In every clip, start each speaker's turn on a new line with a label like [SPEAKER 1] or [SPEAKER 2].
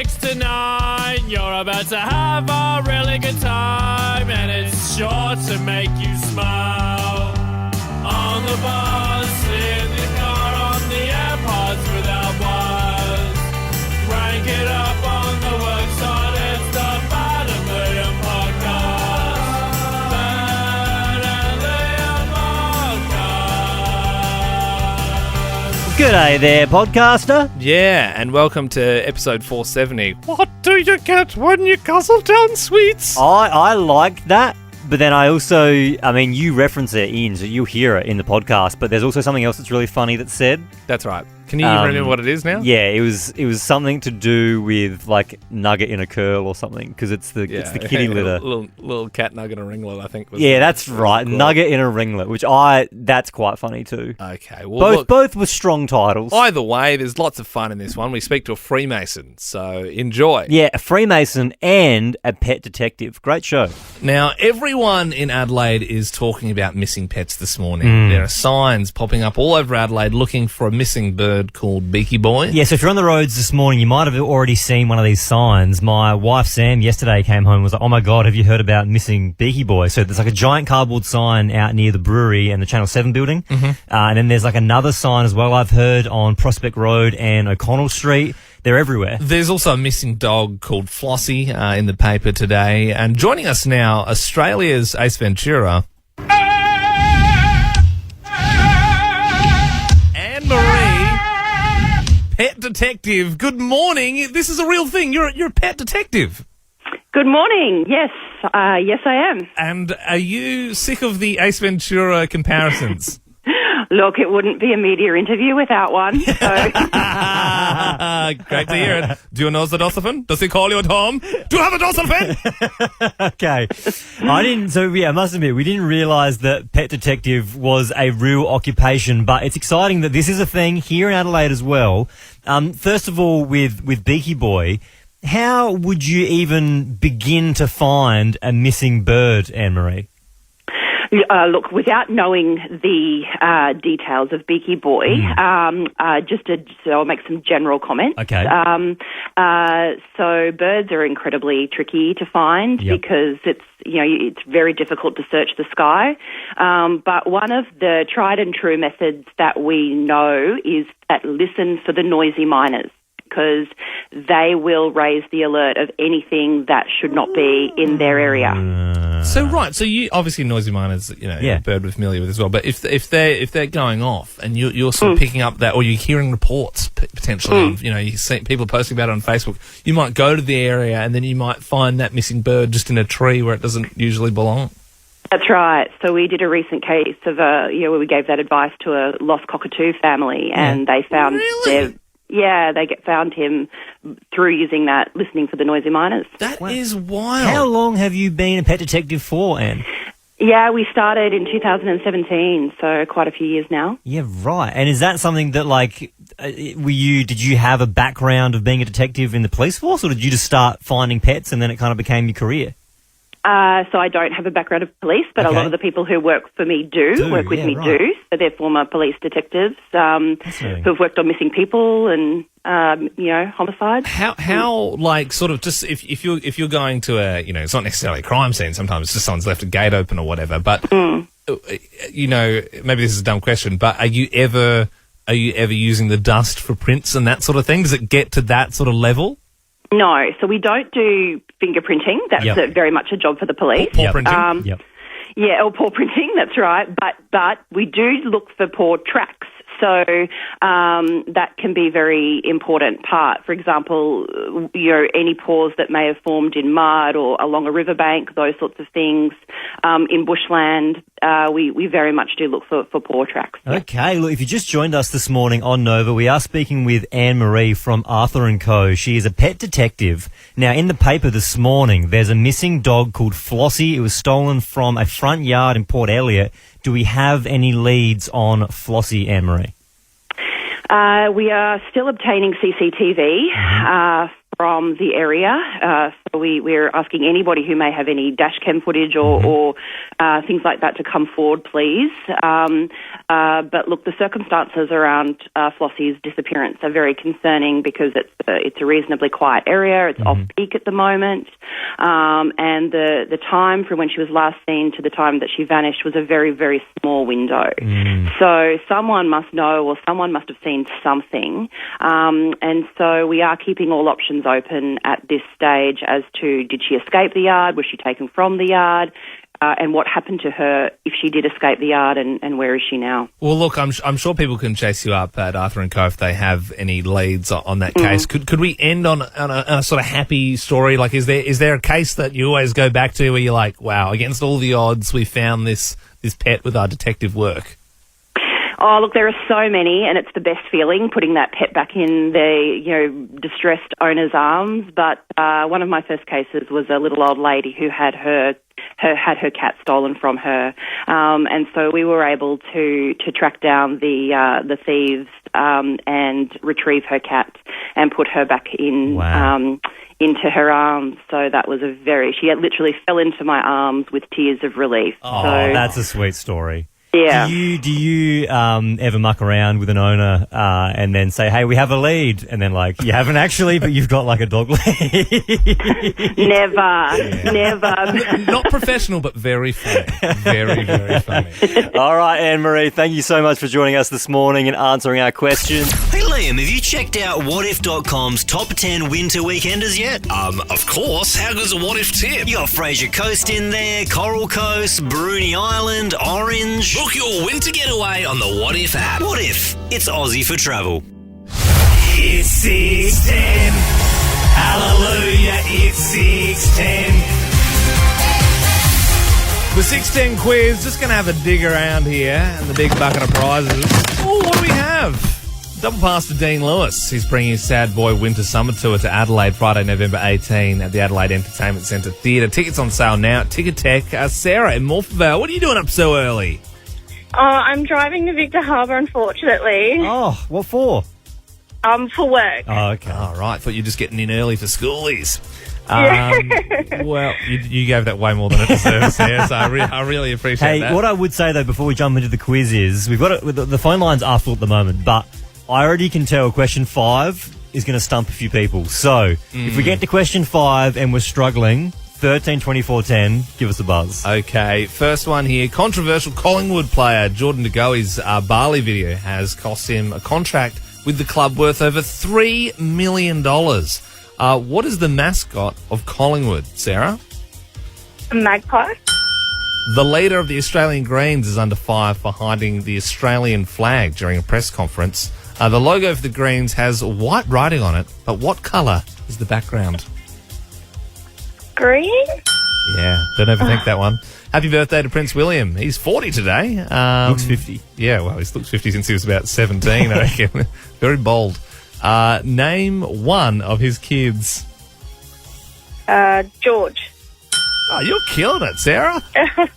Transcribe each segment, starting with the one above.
[SPEAKER 1] 6 to 9, you're about to have a really good time, and it's sure to make you smile. On the bus, in the car, on the AirPods without wires. Rank it up on the worksite, it's the Bad and Liam podcast. Bad and Liam podcast.
[SPEAKER 2] G'day there, podcaster.
[SPEAKER 1] Yeah, and welcome to episode 470. What do you get when you guzzle down sweets?
[SPEAKER 2] I like that, but then I also, you reference it in, so you'll hear it in the podcast, but there's also something else that's really funny that's said.
[SPEAKER 1] That's right. Can you remember what it is now?
[SPEAKER 2] Yeah, it was something to do with like nugget in a curl or something, because it's the kitty litter.
[SPEAKER 1] Little cat nugget in a ringlet, I think.
[SPEAKER 2] That's right. Nugget in a ringlet, which that's quite funny too.
[SPEAKER 1] Okay, well,
[SPEAKER 2] both were strong titles.
[SPEAKER 1] Either way, there's lots of fun in this one. We speak to a freemason, so enjoy.
[SPEAKER 2] Yeah, a freemason and a pet detective. Great show.
[SPEAKER 1] Now, everyone in Adelaide is talking about missing pets this morning. There are signs popping up all over Adelaide looking for a missing bird called Beaky Boy.
[SPEAKER 2] Yeah, so if you're on the roads this morning, you might have already seen one of these signs. My wife, Sam, yesterday came home and was like, oh my God, have you heard about missing Beaky Boy? So there's like a giant cardboard sign out near the brewery and the Channel 7 building. And then there's like another sign as well, I've heard, on Prospect Road and O'Connell Street. They're everywhere. There's
[SPEAKER 1] also a missing dog called Flossie in the paper today. And joining us now, Australia's Ace Ventura, pet detective. Good morning. This is a real thing. You're a pet detective.
[SPEAKER 3] Good morning. Yes, yes, I am.
[SPEAKER 1] And are you sick of the Ace Ventura comparisons?
[SPEAKER 3] Look, it wouldn't be a media interview without one. So.
[SPEAKER 1] Great to hear it. Do you know the dolphin? Does he call you at home? Do you have a dolphin?
[SPEAKER 2] Okay. I must admit, we didn't realise that pet detective was a real occupation, but it's exciting that this is a thing here in Adelaide as well. First of all, with Beaky Boy, how would you even begin to find a missing bird, Anne-Marie?
[SPEAKER 3] Look, without knowing the details of Beaky Boy, I'll make some general comments.
[SPEAKER 2] Okay.
[SPEAKER 3] So birds are incredibly tricky to find because it's very difficult to search the sky. But one of the tried and true methods that we know is that listen for the noisy miners, because they will raise the alert of anything that should not be in their area.
[SPEAKER 1] So you obviously noisy miners, a bird we're familiar with as well. But if they're going off and you're sort of picking up that, or you're hearing reports potentially, you see people posting about it on Facebook, you might go to the area and then you might find that missing bird just in a tree where it doesn't usually belong.
[SPEAKER 3] That's right. So we did a recent case of where we gave that advice to a lost cockatoo family, and they found found him through using that, listening for the noisy miners.
[SPEAKER 1] That is wild.
[SPEAKER 2] How long have you been a pet detective for, Anne?
[SPEAKER 3] Yeah, we started in 2017, so quite a few years now.
[SPEAKER 2] Yeah, right. And is that something that, did you have a background of being a detective in the police force, or did you just start finding pets and then it kind of became your career?
[SPEAKER 3] So I don't have a background of police, but a lot of the people who work for me do. So they're former police detectives who've worked on missing people and homicides.
[SPEAKER 1] How sort of just if you're going to it's not necessarily a crime scene. Sometimes it's just someone's left a gate open or whatever. But maybe this is a dumb question, but are you ever using the dust for prints and that sort of thing? Does it get to that sort of level?
[SPEAKER 3] No, so we don't do fingerprinting. That's very much a job for the police.
[SPEAKER 1] Paw printing.
[SPEAKER 3] Yeah, or paw printing, that's right. But we do look for paw tracks. So that can be a very important part. For example, any paws that may have formed in mud or along a riverbank, those sorts of things. In bushland, we very much do look for paw tracks.
[SPEAKER 2] Okay, look, if you just joined us this morning on Nova, we are speaking with Anne-Marie from Arthur & Co. She is a pet detective. Now, in the paper this morning, there's a missing dog called Flossie. It was stolen from a front yard in Port Elliot. Do we have any leads on Flossie, Anne-Marie?
[SPEAKER 3] We are still obtaining CCTV from the area. So we're asking anybody who may have any dash cam footage or things like that to come forward, please. But look, the circumstances around Flossie's disappearance are very concerning because it's a reasonably quiet area. It's off peak at the moment, and the time from when she was last seen to the time that she vanished was a very, very small window. So someone must know, or someone must have seen something, and so we are keeping all options open at this stage as to, did she escape the yard? Was she taken from the yard? And what happened to her if she did escape the yard, and where is she now?
[SPEAKER 4] Well, look, I'm sure people can chase you up at Arthur & Co. if they have any leads on that case. Could we end on a sort of happy story? Like, is there a case that you always go back to where you're like, wow, against all the odds, we found this pet with our detective work?
[SPEAKER 3] Oh, look, there are so many, and it's the best feeling putting that pet back in the distressed owner's arms. But one of my first cases was a little old lady who had her cat stolen from her, and so we were able to track down the thieves and retrieve her cat and put her back in.
[SPEAKER 2] Wow.
[SPEAKER 3] Into her arms. So that was she literally fell into my arms with tears of relief.
[SPEAKER 2] Oh,
[SPEAKER 3] so,
[SPEAKER 2] that's a sweet story.
[SPEAKER 3] Yeah.
[SPEAKER 2] Do you ever muck around with an owner and then say, hey, we have a lead, and then like, you haven't actually, but you've got like a dog lead?
[SPEAKER 3] Never.
[SPEAKER 4] Not professional, but very funny. Very, very funny.
[SPEAKER 2] All right, Anne-Marie, thank you so much for joining us this morning and answering our questions.
[SPEAKER 5] Hey Liam, have you checked out whatif.com's top 10 winter weekenders yet?
[SPEAKER 6] Of course. How good's a what if tip?
[SPEAKER 5] You got Fraser Coast in there, Coral Coast, Bruny Island, Orange.
[SPEAKER 6] Book your winter getaway on the What If app.
[SPEAKER 5] What if? It's Aussie for travel.
[SPEAKER 6] It's 6:10. Hallelujah, it's 6:10.
[SPEAKER 4] The 610 quiz, just going to have a dig around here and the big bucket of prizes. Oh, what do we have? Double pass to Dean Lewis. He's bringing his Sad Boy Winter Summer Tour to Adelaide Friday, November 18 at the Adelaide Entertainment Centre Theatre. Tickets on sale now at Ticketek. Sarah in Morphevale, what are you doing up so early?
[SPEAKER 7] I'm driving to Victor Harbour, unfortunately.
[SPEAKER 2] Oh, what for?
[SPEAKER 7] For work.
[SPEAKER 2] Oh, okay.
[SPEAKER 4] All right, thought you were just getting in early for schoolies. Well, you gave that way more than it deserves, Sarah, so I really appreciate that.
[SPEAKER 2] Hey, what I would say, though, before we jump into the quiz is, the phone lines are full at the moment, but I already can tell question 5 is going to stump a few people. So, if we get to question 5 and we're struggling, 13 24 10, give us a buzz.
[SPEAKER 4] Okay, first one here. Controversial Collingwood player Jordan De Goey's Bali video has cost him a contract with the club worth over $3 million. What is the mascot of Collingwood, Sarah?
[SPEAKER 7] A magpie.
[SPEAKER 4] The leader of the Australian Greens is under fire for hiding the Australian flag during a press conference. The logo for the Greens has white writing on it, but what colour is the background?
[SPEAKER 7] Green?
[SPEAKER 4] Yeah, don't overthink that one. Happy birthday to Prince William. He's 40 today.
[SPEAKER 2] Looks 50.
[SPEAKER 4] Yeah, well, he's looked 50 since he was about 17, I reckon. Very bold. Name one of his kids.
[SPEAKER 7] George.
[SPEAKER 4] Oh, you're killing it, Sarah.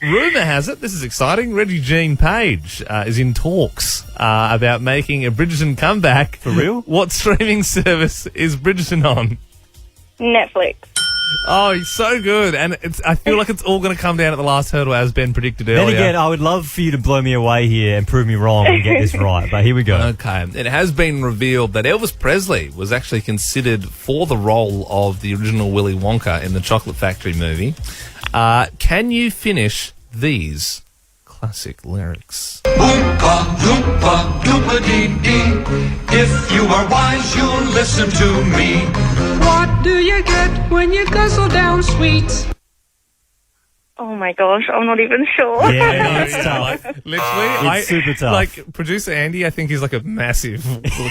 [SPEAKER 4] Rumour has it, this is exciting, Reggie Jean Page is in talks about making a Bridgerton comeback.
[SPEAKER 2] For real?
[SPEAKER 4] What streaming service is Bridgerton on?
[SPEAKER 7] Netflix.
[SPEAKER 4] Oh, he's so good. And I feel like it's all going to come down at the last hurdle, as Ben predicted earlier.
[SPEAKER 2] Then again, I would love for you to blow me away here and prove me wrong and get this right. But here we go.
[SPEAKER 4] Okay. It has been revealed that Elvis Presley was actually considered for the role of the original Willy Wonka in the Chocolate Factory movie. Can you finish these classic lyrics?
[SPEAKER 8] Oompa, loompa, doopa-dee-dee. If you are wise, you'll listen to me.
[SPEAKER 9] What do you get when you guzzle down sweets?
[SPEAKER 7] Oh my gosh, I'm not even sure.
[SPEAKER 2] Yeah, it's tough.
[SPEAKER 4] Literally,
[SPEAKER 2] It's super tough.
[SPEAKER 4] Like, producer Andy, I think he's like a massive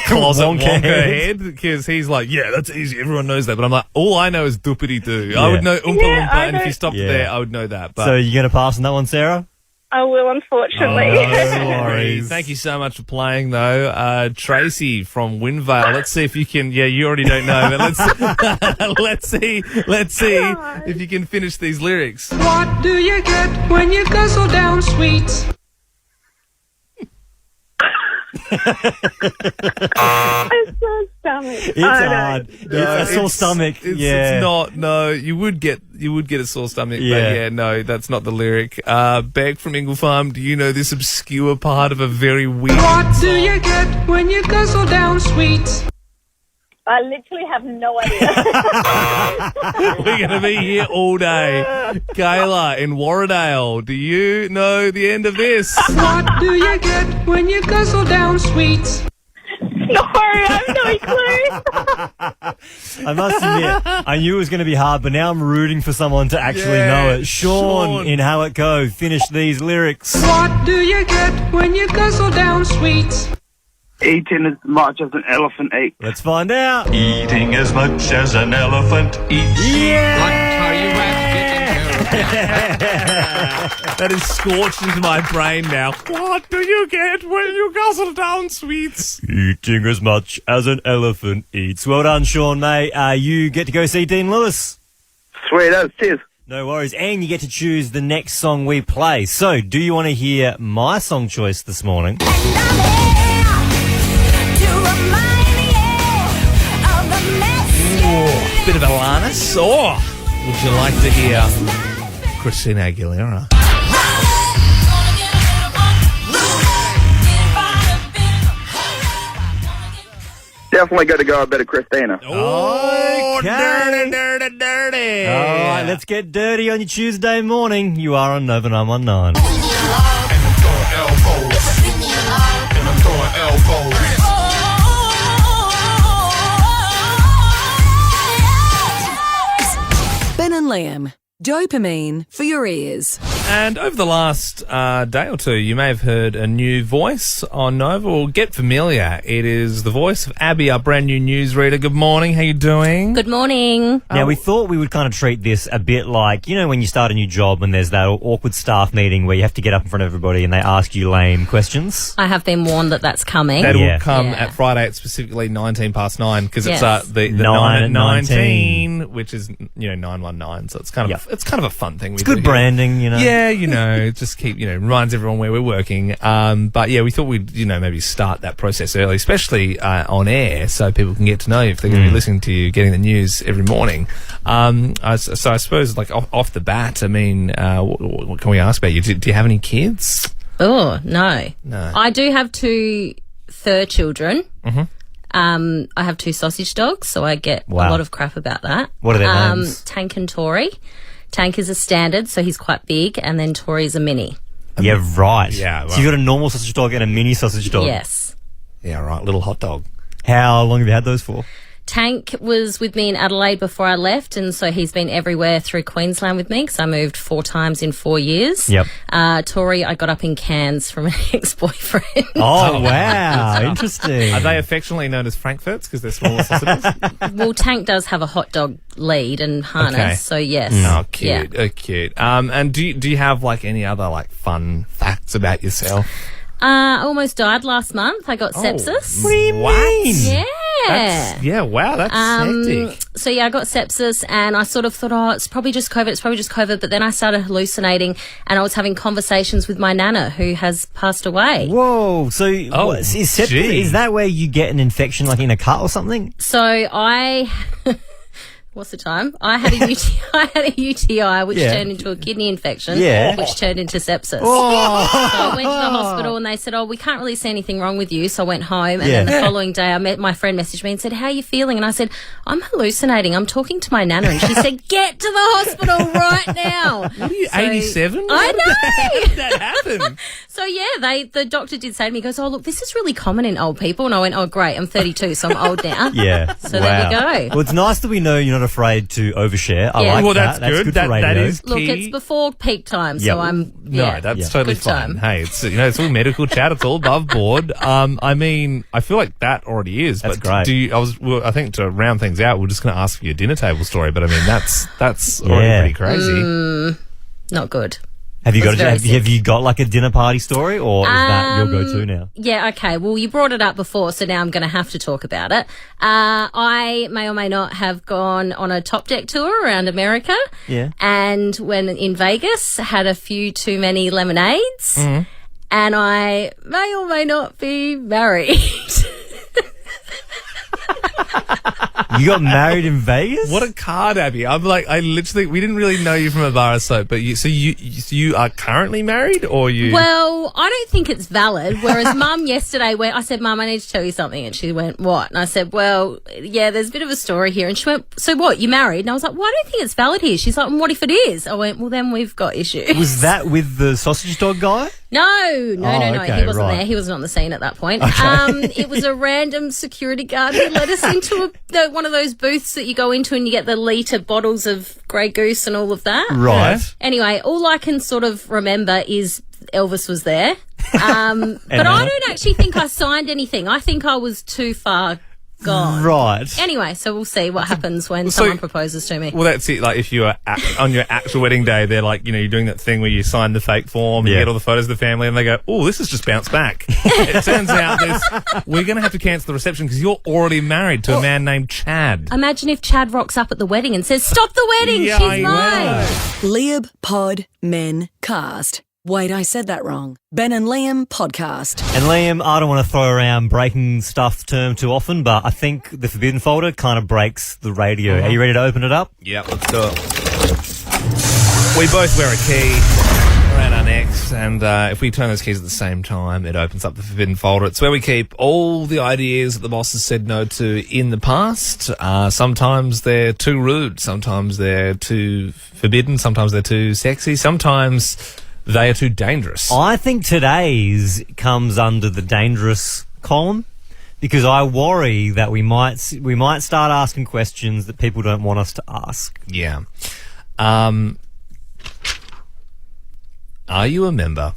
[SPEAKER 4] closet Wonka head, because he's like, yeah, that's easy, everyone knows that. But I'm like, all I know is doopity-doo. I would know Oompa
[SPEAKER 7] Yeah,
[SPEAKER 4] Loompa,
[SPEAKER 7] I
[SPEAKER 4] and if
[SPEAKER 7] know.
[SPEAKER 4] you stopped
[SPEAKER 2] Yeah.
[SPEAKER 4] there, I would know that. But
[SPEAKER 2] So you're going to pass on that one, Sarah?
[SPEAKER 7] I will, unfortunately.
[SPEAKER 2] No worries.
[SPEAKER 4] Thank you so much for playing, though. Tracy from Winvale. Let's see if you can. Yeah, you already don't know, but let's see if you can finish these lyrics.
[SPEAKER 9] What do you get when you guzzle down sweets?
[SPEAKER 7] It's so stomach.
[SPEAKER 2] It's hard. It's a sore stomach.
[SPEAKER 4] It's not. No, you would get a sore stomach.
[SPEAKER 2] Yeah.
[SPEAKER 4] But yeah, no, that's not the lyric. Beck from Ingle Farm, do you know this obscure part of a very weird
[SPEAKER 9] What do you get when you guzzle down sweets?
[SPEAKER 7] I literally have no idea.
[SPEAKER 4] We're going to be here all day. Kayla in Warradale, do you know the end of this?
[SPEAKER 9] What do you get when you guzzle down sweets?
[SPEAKER 7] No, I have no clue.
[SPEAKER 2] I must admit, I knew it was going to be hard, but now I'm rooting for someone to actually know it. Sean in How It Go, finish these lyrics.
[SPEAKER 9] What do you get when you guzzle down sweets?
[SPEAKER 10] Eating as much as an elephant eats.
[SPEAKER 2] Let's find out.
[SPEAKER 8] Eating as much as an elephant eats.
[SPEAKER 4] That is scorched into my brain now. What do you get when you guzzle down sweets?
[SPEAKER 2] Eating as much as an elephant eats. Well done, Sean, mate. You get to go see Dean Lewis.
[SPEAKER 10] Sweet as, cheers.
[SPEAKER 2] No worries. And you get to choose the next song we play. So, do you want to hear my song choice this morning?
[SPEAKER 4] Bit of Alanis, or would you like to hear Christina Aguilera?
[SPEAKER 10] Definitely got to go a bit of Christina.
[SPEAKER 4] Oh,
[SPEAKER 2] Okay.
[SPEAKER 4] dirty.
[SPEAKER 2] All right, let's get dirty on your Tuesday morning. You are on Nova 919.
[SPEAKER 11] Ben and Liam, dopamine for your ears.
[SPEAKER 4] And over the last day or two, you may have heard a new voice on Nova. Well, get familiar. It is the voice of Abby, our brand new newsreader. Good morning. How you doing?
[SPEAKER 12] Good morning.
[SPEAKER 2] Now, we thought we would kind of treat this a bit like, you know, when you start a new job and there's that awkward staff meeting where you have to get up in front of everybody and they ask you lame questions.
[SPEAKER 12] I have been warned that that's coming.
[SPEAKER 4] That
[SPEAKER 2] Yeah.
[SPEAKER 4] will come
[SPEAKER 12] Yeah.
[SPEAKER 4] at Friday at specifically 19 past 9 because
[SPEAKER 12] Yes.
[SPEAKER 4] it's the
[SPEAKER 2] 9
[SPEAKER 4] 9
[SPEAKER 2] at
[SPEAKER 4] at 19, which is 919. So it's kind of it's kind of a fun thing.
[SPEAKER 2] It's good branding, you know.
[SPEAKER 4] Yeah, just keep reminds everyone where we're working. But yeah, we thought we'd maybe start that process early, especially on air, so people can get to know you if they're going to be listening to you, getting the news every morning. So I suppose like off the bat, I mean, what can we ask about you? Do you have any kids?
[SPEAKER 12] Oh, no.
[SPEAKER 4] No.
[SPEAKER 12] I do have 2 fur children.
[SPEAKER 4] Mm-hmm.
[SPEAKER 12] I have 2 sausage dogs, so I get
[SPEAKER 2] Wow.
[SPEAKER 12] a lot of crap about that.
[SPEAKER 2] What are their names?
[SPEAKER 12] Tank and Tori. Tank is a standard, so he's quite big, and then Tori's a mini.
[SPEAKER 2] Yeah, right.
[SPEAKER 4] Yeah,
[SPEAKER 2] So you got a normal sausage dog and a mini sausage dog.
[SPEAKER 12] Yes.
[SPEAKER 4] Yeah, right. Little hot dog.
[SPEAKER 2] How long have you had those for?
[SPEAKER 12] Tank was with me in Adelaide before I left, and so he's been everywhere through Queensland with me because I moved 4 times in 4 years.
[SPEAKER 2] Yep.
[SPEAKER 12] Tori, I got up in Cairns from an ex-boyfriend.
[SPEAKER 2] Oh, wow. Interesting.
[SPEAKER 4] Are they affectionately known as Frankfurts because they're smaller sausages?
[SPEAKER 12] Well, Tank does have a hot dog lead and harness,
[SPEAKER 4] Okay.
[SPEAKER 12] so yes.
[SPEAKER 4] Oh, cute.
[SPEAKER 12] Yeah.
[SPEAKER 4] Oh, cute. And do you have like any other like fun facts about yourself?
[SPEAKER 12] I almost died last month. I got sepsis.
[SPEAKER 2] What do you mean?
[SPEAKER 12] Yeah.
[SPEAKER 4] Wow, that's hectic.
[SPEAKER 12] So yeah, I got sepsis and I sort of thought, oh, it's probably just COVID. But then I started hallucinating and I was having conversations with my nana who has passed away.
[SPEAKER 2] Whoa. So what, is sepsis,
[SPEAKER 4] gee.
[SPEAKER 2] is that where you get an infection like in a cut or something?
[SPEAKER 12] So I... What's the time? I had a UTI, which
[SPEAKER 2] Yeah.
[SPEAKER 12] turned into a kidney infection,
[SPEAKER 2] Yeah.
[SPEAKER 12] which turned into sepsis.
[SPEAKER 2] Oh.
[SPEAKER 12] So I went to the hospital and they said, oh, we can't really see anything wrong with you. So I went home and then the
[SPEAKER 2] Yeah.
[SPEAKER 12] following day my friend messaged me and said, how are you feeling? And I said, I'm hallucinating. I'm talking to my nana. And she said, get to the hospital right now.
[SPEAKER 4] What are you, 87?
[SPEAKER 12] I know.
[SPEAKER 4] How did that happen?
[SPEAKER 12] So yeah, the doctor did say to me, he goes, oh, look, this is really common in old people. And I went, oh, great, I'm 32, so I'm old now.
[SPEAKER 2] Yeah.
[SPEAKER 12] So there you go.
[SPEAKER 2] Well, it's nice that we know you're not afraid to overshare. I
[SPEAKER 12] Yeah.
[SPEAKER 2] like
[SPEAKER 4] Well,
[SPEAKER 2] that.
[SPEAKER 4] that's good.
[SPEAKER 2] for
[SPEAKER 4] That
[SPEAKER 2] radio.
[SPEAKER 4] is
[SPEAKER 12] Look,
[SPEAKER 4] key.
[SPEAKER 12] it's before peak time,
[SPEAKER 2] Yeah.
[SPEAKER 12] so I'm...
[SPEAKER 4] No,
[SPEAKER 12] Yeah.
[SPEAKER 4] that's
[SPEAKER 2] Yeah.
[SPEAKER 4] totally
[SPEAKER 12] Good
[SPEAKER 4] fine.
[SPEAKER 12] time.
[SPEAKER 4] Hey, it's all medical chat. It's all above board. I mean, I feel like that already is.
[SPEAKER 2] That's
[SPEAKER 4] but
[SPEAKER 2] great.
[SPEAKER 4] I think to round things out, we're just going to ask for your dinner table story. But I mean, that's already
[SPEAKER 2] Yeah.
[SPEAKER 4] pretty crazy.
[SPEAKER 12] Not good.
[SPEAKER 2] Have you got
[SPEAKER 12] That's very
[SPEAKER 2] have you got like a dinner party story, or is that your go-to now?
[SPEAKER 12] Yeah, okay. Well, you brought it up before, so now I'm going to have to talk about it. I may or may not have gone on a top deck tour around America.
[SPEAKER 2] Yeah.
[SPEAKER 12] And when in Vegas, had a few too many lemonades. and I may or may not be married.
[SPEAKER 2] You got married in Vegas?
[SPEAKER 4] What a card, Abby. I'm like, we didn't really know you from a bar of soap, but you are currently married, or you?
[SPEAKER 12] Well, I don't think it's valid. Whereas Mum yesterday I said, Mum, I need to tell you something. And she went, what? And I said, well, yeah, there's a bit of a story here. And she went, so what, you married? And I was like, well, I don't think it's valid here. She's like, well, what if it is? I went, well, then we've got issues.
[SPEAKER 2] Was that with the sausage dog guy?
[SPEAKER 12] No.
[SPEAKER 2] Okay,
[SPEAKER 12] He wasn't
[SPEAKER 2] right.
[SPEAKER 12] there. He wasn't on the scene at that point.
[SPEAKER 2] Okay.
[SPEAKER 12] It was a random security guard who led us into one of those booths that you go into and you get the litre bottles of Grey Goose and all of that.
[SPEAKER 2] Right.
[SPEAKER 12] Anyway, all I can sort of remember is Elvis was there. But I don't actually think I signed anything. I think I was too far gone.
[SPEAKER 2] Right.
[SPEAKER 12] Anyway, so we'll see what happens when someone proposes to me.
[SPEAKER 4] Well, that's it. Like, if you are on your actual wedding day, they're like, you're doing that thing where you sign the fake form, you get all the photos of the family, and they go, oh, this has just bounced back. It turns out we're going to have to cancel the reception because you're already married to a man named Chad.
[SPEAKER 12] Imagine if Chad rocks up at the wedding and says, stop the wedding,
[SPEAKER 4] Yeah,
[SPEAKER 12] she's
[SPEAKER 4] I
[SPEAKER 12] mine.
[SPEAKER 11] Liab Pod Men Cast. Wait, I said that wrong. Ben and Liam Podcast.
[SPEAKER 2] And Liam, I don't want to throw around breaking stuff term too often, but I think the Forbidden folder kind of breaks the radio. Are you ready to open it up?
[SPEAKER 4] Yeah, let's do it. We both wear a key around our necks, and if we turn those keys at the same time, it opens up the Forbidden folder. It's where we keep all the ideas that the boss has said no to in the past. Sometimes they're too rude, sometimes they're too forbidden, sometimes they're too sexy, sometimes they are too dangerous.
[SPEAKER 2] I think today's comes under the dangerous column because I worry that we might start asking questions that people don't want us to ask.
[SPEAKER 4] Yeah. Are you a member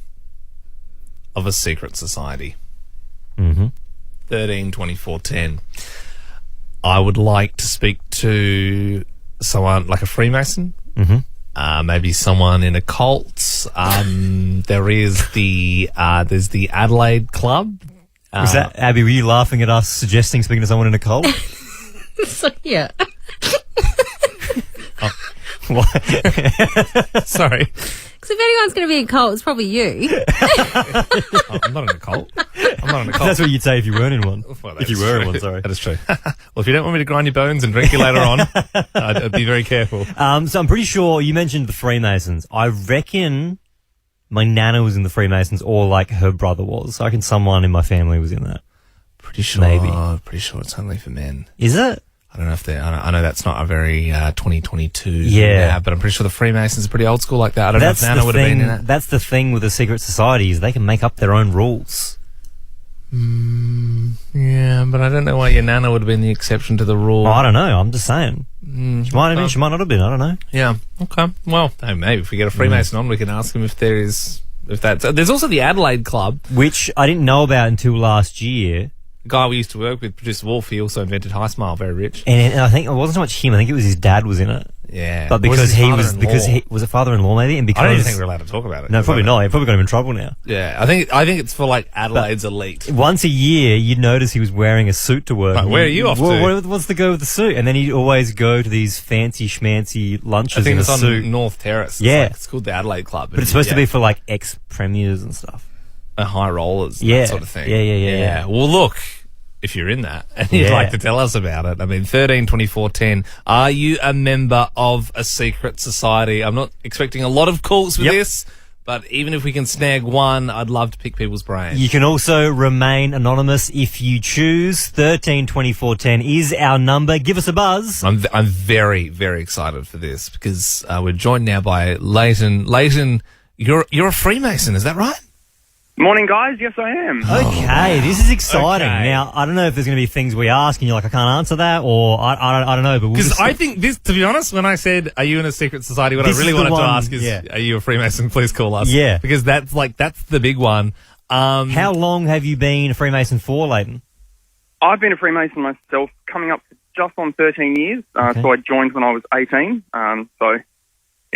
[SPEAKER 4] of a secret society? 13, 24, 10. I would like to speak to someone like a Freemason. Maybe someone in a cult. There's the Adelaide Club.
[SPEAKER 2] Was that, Abby, were you laughing at us suggesting speaking to someone in a cult?
[SPEAKER 12] So, yeah.
[SPEAKER 4] Sorry.
[SPEAKER 12] Because if anyone's going to be in a cult, it's probably you.
[SPEAKER 4] I'm not in a cult.
[SPEAKER 2] That's what you'd say if you weren't in one.
[SPEAKER 4] Well,
[SPEAKER 2] if you were in one, sorry.
[SPEAKER 4] That is true. Well, if you don't want me to grind your bones and drink you later on, I'd be very careful.
[SPEAKER 2] So I'm pretty sure you mentioned the Freemasons. I reckon my nana was in the Freemasons, or like her brother was. I reckon someone in my family was in that.
[SPEAKER 4] Pretty sure.
[SPEAKER 2] Maybe.
[SPEAKER 4] Pretty sure it's only for men.
[SPEAKER 2] Is it?
[SPEAKER 4] I don't know if they're. I know that's not a very 2022.
[SPEAKER 2] Yeah,
[SPEAKER 4] but I'm pretty sure the Freemasons are pretty old school like that. I don't know if Nana would have been in it.
[SPEAKER 2] That's the thing with the secret societies; they can make up their own rules.
[SPEAKER 4] Yeah, but I don't know why your Nana would have been the exception to the rule.
[SPEAKER 2] I don't know. I'm just saying. She might have been. She might not have been. I don't know.
[SPEAKER 4] Yeah. Okay. Well, maybe if we get a Freemason on, we can ask him if there is. If that's. There's also the Adelaide Club,
[SPEAKER 2] which I didn't know about until last year.
[SPEAKER 4] Guy we used to work with, producer Wolf, he also invented High Smile, very rich.
[SPEAKER 2] And I think it wasn't so much him. I think it was his dad was in it.
[SPEAKER 4] Yeah,
[SPEAKER 2] but because he was a father-in-law maybe, and because
[SPEAKER 4] I don't even think we're allowed to talk about it.
[SPEAKER 2] No, probably not. He probably got him in trouble now.
[SPEAKER 4] Yeah, I think it's for like Adelaide's elite.
[SPEAKER 2] Once a year, you'd notice he was wearing a suit to work.
[SPEAKER 4] Like, where are you off to?
[SPEAKER 2] What's the go with the suit? And then he'd always go to these fancy schmancy lunches.
[SPEAKER 4] I think
[SPEAKER 2] in
[SPEAKER 4] it's
[SPEAKER 2] a
[SPEAKER 4] on
[SPEAKER 2] suit.
[SPEAKER 4] North Terrace. It's called the Adelaide Club,
[SPEAKER 2] but it's supposed to be for like ex-premiers and stuff,
[SPEAKER 4] high rollers, and that sort of thing.
[SPEAKER 2] Yeah.
[SPEAKER 4] Well, look. If you're in that and you'd like to tell us about it, I mean, 13, 24, 10. Are you a member of a secret society? I'm not expecting a lot of calls for this, but even if we can snag one, I'd love to pick people's brains.
[SPEAKER 2] You can also remain anonymous if you choose. 13, 24, 10 is our number. Give us a buzz.
[SPEAKER 4] I'm very, very excited for this because we're joined now by Leighton. Leighton, you're a Freemason, is that right?
[SPEAKER 10] Morning, guys. Yes, I am.
[SPEAKER 2] Okay, this is exciting. Okay. Now, I don't know if there's going to be things we ask and you're like, I can't answer that, or I don't know. But
[SPEAKER 4] because I think this, to be honest, when I said, "Are you in a secret society?" What I really wanted to ask is, "Are you a Freemason?" Please call us.
[SPEAKER 2] Yeah,
[SPEAKER 4] because that's the big one.
[SPEAKER 2] How long have you been a Freemason for, Leighton?
[SPEAKER 10] I've been a Freemason myself, coming up to just on 13 years. So I joined when I was 18. So.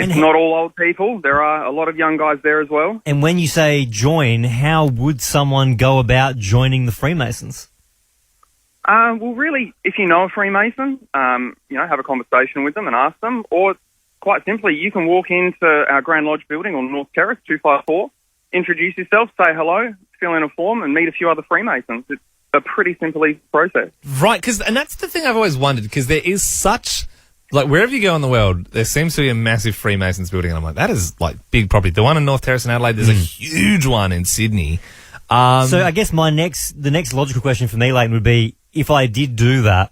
[SPEAKER 10] It's not all old people. There are a lot of young guys there as well.
[SPEAKER 2] And when you say join, how would someone go about joining the Freemasons?
[SPEAKER 10] Well, really, if you know a Freemason, have a conversation with them and ask them. Or, quite simply, you can walk into our Grand Lodge building on North Terrace, 254, introduce yourself, say hello, fill in a form, and meet a few other Freemasons. It's a pretty simple, easy process.
[SPEAKER 4] Right, and that's the thing I've always wondered, because there is such, like, wherever you go in the world, there seems to be a massive Freemasons building, and I'm like, that is, like, big property. The one in North Terrace in Adelaide, there's a huge one in Sydney.
[SPEAKER 2] So I guess the next logical question for me, Leighton, would be, if I did do that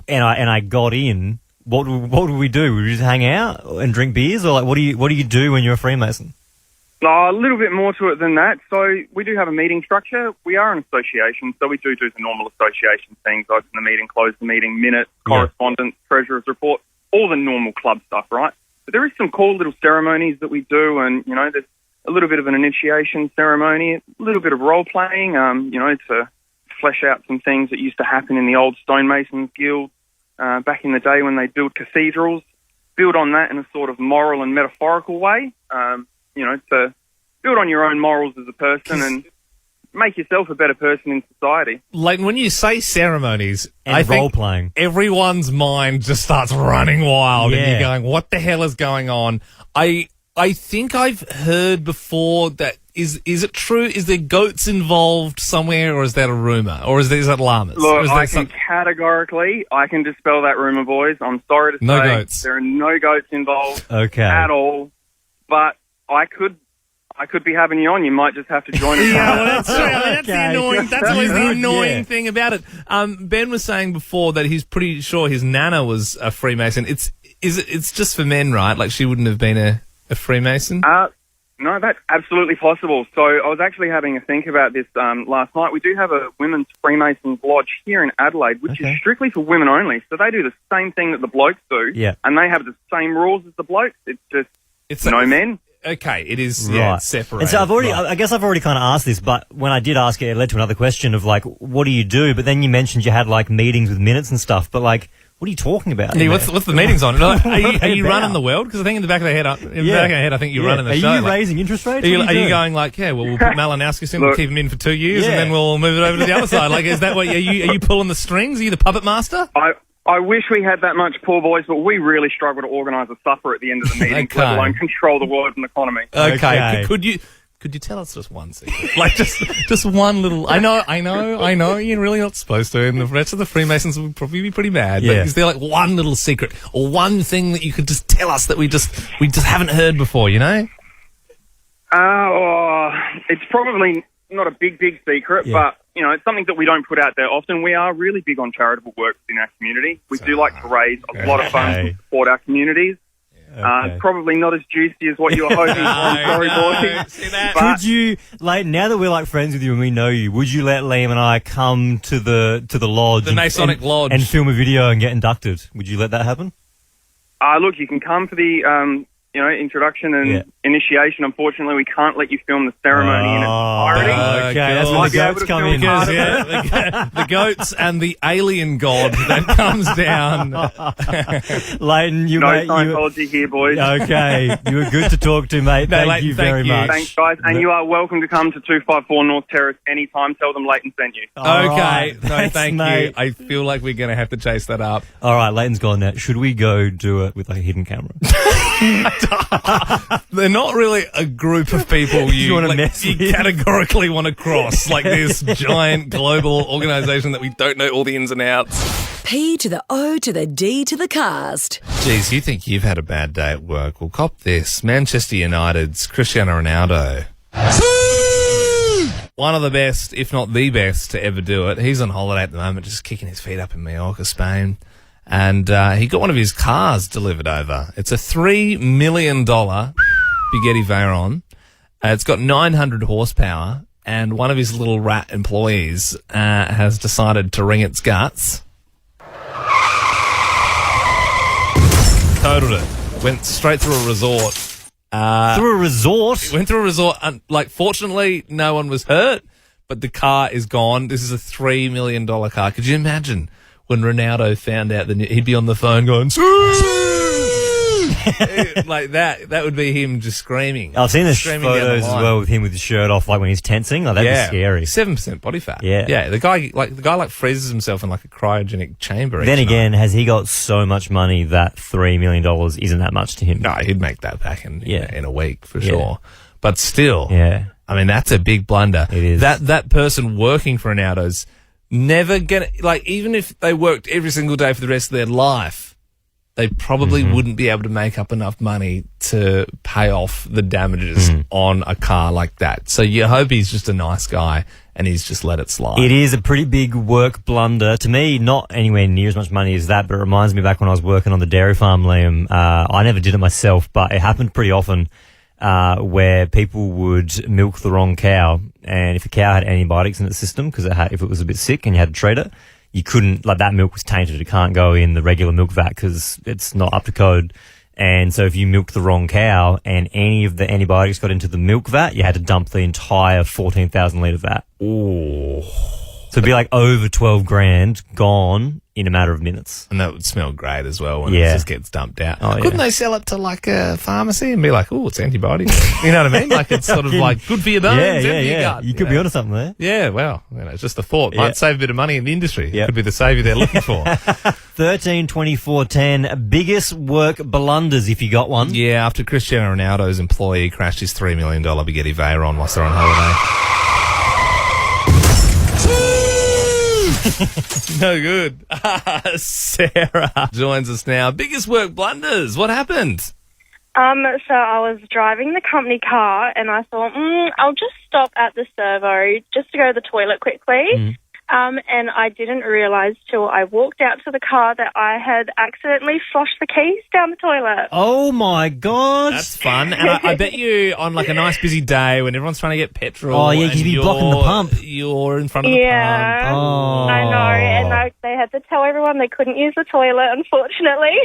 [SPEAKER 2] and I got in, what would we do? Would we just hang out and drink beers, or like what do you do when you're a Freemason?
[SPEAKER 10] A little bit more to it than that. So we do have a meeting structure. We are an association, so we do the normal association things: open the meeting, close the meeting, minutes, correspondence, treasurer's report, all the normal club stuff, right? But there is some cool little ceremonies that we do, and there's a little bit of an initiation ceremony, a little bit of role playing, to flesh out some things that used to happen in the old stonemasons guild back in the day when they built cathedrals. Build on that in a sort of moral and metaphorical way, to build on your own morals as a person and make yourself a better person in society.
[SPEAKER 4] Leighton, when you say ceremonies
[SPEAKER 2] and
[SPEAKER 4] I think
[SPEAKER 2] role-playing,
[SPEAKER 4] everyone's mind just starts running wild, and you're going, what the hell is going on? I think I've heard before that, is it true? Is there goats involved somewhere, or is that a rumour? Or is that llamas?
[SPEAKER 10] Look, I can categorically dispel that rumour, boys. I'm sorry to say.
[SPEAKER 4] No goats.
[SPEAKER 10] There are no goats involved
[SPEAKER 2] okay,
[SPEAKER 10] at all. But I could be having you on. You might just have to join us.
[SPEAKER 4] Yeah, well, that's true. I mean, that's the annoying. That's always the annoying thing about it. Ben was saying before that he's pretty sure his nana was a Freemason. It's just for men, right? Like, she wouldn't have been a Freemason?
[SPEAKER 10] No, that's absolutely possible. So I was actually having a think about this last night. We do have a women's Freemasons lodge here in Adelaide, which is strictly for women only. So they do the same thing that the blokes do, and they have the same rules as the blokes. It's no men.
[SPEAKER 4] Okay, it is separated.
[SPEAKER 2] And so I guess I've already kind of asked this, but when I did ask it, it led to another question of like, what do you do? But then you mentioned you had like meetings with minutes and stuff, but like, what are you talking about?
[SPEAKER 4] Yeah, what's the meetings on? Are you running the world? Because I think in the back of the head, I think you're running the show.
[SPEAKER 2] Are you raising interest rates?
[SPEAKER 4] Are you going like, we'll put Malinowskis in, we'll keep him in for 2 years, and then we'll move it over to the other side? Like, is that what? Are you pulling the strings? Are you the puppet master?
[SPEAKER 10] I wish we had that much, poor boys, but we really struggle to organise a supper at the end of the meeting, let alone control the world and economy.
[SPEAKER 4] Okay. Could you tell us just one secret? Like, just one little... I know, you're really not supposed to, and the rest of the Freemasons would probably be pretty mad, but is there like one little secret or one thing that you could just tell us that we just haven't heard before, It's
[SPEAKER 10] probably not a big secret, but... it's something that we don't put out there often. We are really big on charitable work in our community. We do like to raise a lot of funds to support our communities. Probably not as juicy as what you were hoping for. I'm sorry, boys.
[SPEAKER 2] Could you, like, now that we're like friends with you and we know you, would you let Liam and I come to the lodge,
[SPEAKER 4] the Masonic lodge,
[SPEAKER 2] and film a video and get inducted? Would you let that happen?
[SPEAKER 10] Look, you can come for the introduction and initiation. Unfortunately, we can't let you film the ceremony in its entirety.
[SPEAKER 2] Okay, that's when the goats come in.
[SPEAKER 4] The goats and the alien god that comes down.
[SPEAKER 2] Leighton,
[SPEAKER 10] no Scientology here, boys.
[SPEAKER 2] Okay, you were good to talk to, mate. Thank you very much.
[SPEAKER 10] Thanks, guys. And you are welcome to come to 254 North Terrace anytime. Tell them Leighton sent you.
[SPEAKER 4] Okay, thank you. I feel like we're going to have to chase that up.
[SPEAKER 2] All right, Leighton's gone now. Should we go do it with like a hidden camera?
[SPEAKER 4] They're not really a group of people you categorically want to cross, like this giant global organisation that we don't know all the ins and outs.
[SPEAKER 11] P to the O to the D to the cast.
[SPEAKER 4] Geez, you think you've had a bad day at work? Well, cop this. Manchester United's Cristiano Ronaldo. One of the best, if not the best, to ever do it. He's on holiday at the moment, just kicking his feet up in Mallorca, Spain. And he got one of his cars delivered over. It's a $3 million Bugatti Veyron. It's got 900 horsepower, and one of his little rat employees has decided to wring its guts. Totaled it. Went straight through a resort.
[SPEAKER 2] Through a resort?
[SPEAKER 4] Went through a resort. Fortunately, no one was hurt, but the car is gone. This is a $3 million car. Could you imagine when Ronaldo found out he'd be on the phone going, like that? That would be him just screaming.
[SPEAKER 2] I've seen the photos as well with him with his shirt off, like when he's tensing. Like, that'd be scary.
[SPEAKER 4] 7% body fat.
[SPEAKER 2] Yeah.
[SPEAKER 4] The guy freezes himself in like a cryogenic chamber.
[SPEAKER 2] Then again, has he got so much money that $3 million isn't that much to him?
[SPEAKER 4] No, he'd make that back in a week for sure. But still, I mean, that's a big blunder.
[SPEAKER 2] It is.
[SPEAKER 4] That person working for an auto's never gonna, like, even if they worked every single day for the rest of their life, they probably wouldn't be able to make up enough money to pay off the damages on a car like that. So you hope he's just a nice guy and he's just let it slide.
[SPEAKER 2] It is a pretty big work blunder. To me, not anywhere near as much money as that, but it reminds me back when I was working on the dairy farm, Liam. I never did it myself, but it happened pretty often where people would milk the wrong cow. And if a cow had antibiotics in its system, because if it was a bit sick and you had to treat it, you couldn't, like, that milk was tainted. It can't go in the regular milk vat because it's not up to code. And so if you milked the wrong cow and any of the antibiotics got into the milk vat, you had to dump the entire 14,000 litre vat.
[SPEAKER 4] Oh.
[SPEAKER 2] So it'd be like over 12 grand gone in a matter of minutes.
[SPEAKER 4] And that would smell great as well when it just gets dumped out.
[SPEAKER 2] Oh,
[SPEAKER 4] Couldn't they sell it to, like, a pharmacy and be like, oh, it's antibiotics? You know what I mean? Like, it's sort of like good for your bones, good for your gut.
[SPEAKER 2] You could be onto something there.
[SPEAKER 4] Yeah, well, it's just a thought. Might save a bit of money in the industry. It could be the saviour they're looking for.
[SPEAKER 2] 13, 24, 10. Biggest work blunders if you got one.
[SPEAKER 4] Yeah, after Cristiano Ronaldo's employee crashed his $3 million Bugatti Veyron whilst they're on holiday. No good. Sarah joins us now. Biggest work blunders. What happened?
[SPEAKER 7] So I was driving the company car and I thought, I'll just stop at the servo just to go to the toilet quickly. And I didn't realise till I walked out to the car that I had accidentally flushed the keys down the toilet.
[SPEAKER 2] Oh, my God.
[SPEAKER 4] That's fun. And I bet you on, like, a nice busy day when everyone's trying to get petrol.
[SPEAKER 2] Oh, yeah, because you'd be blocking the pump.
[SPEAKER 4] You're in front of the pump.
[SPEAKER 7] Yeah,
[SPEAKER 2] Oh.
[SPEAKER 7] I know. And they had to tell everyone they couldn't use the toilet, unfortunately.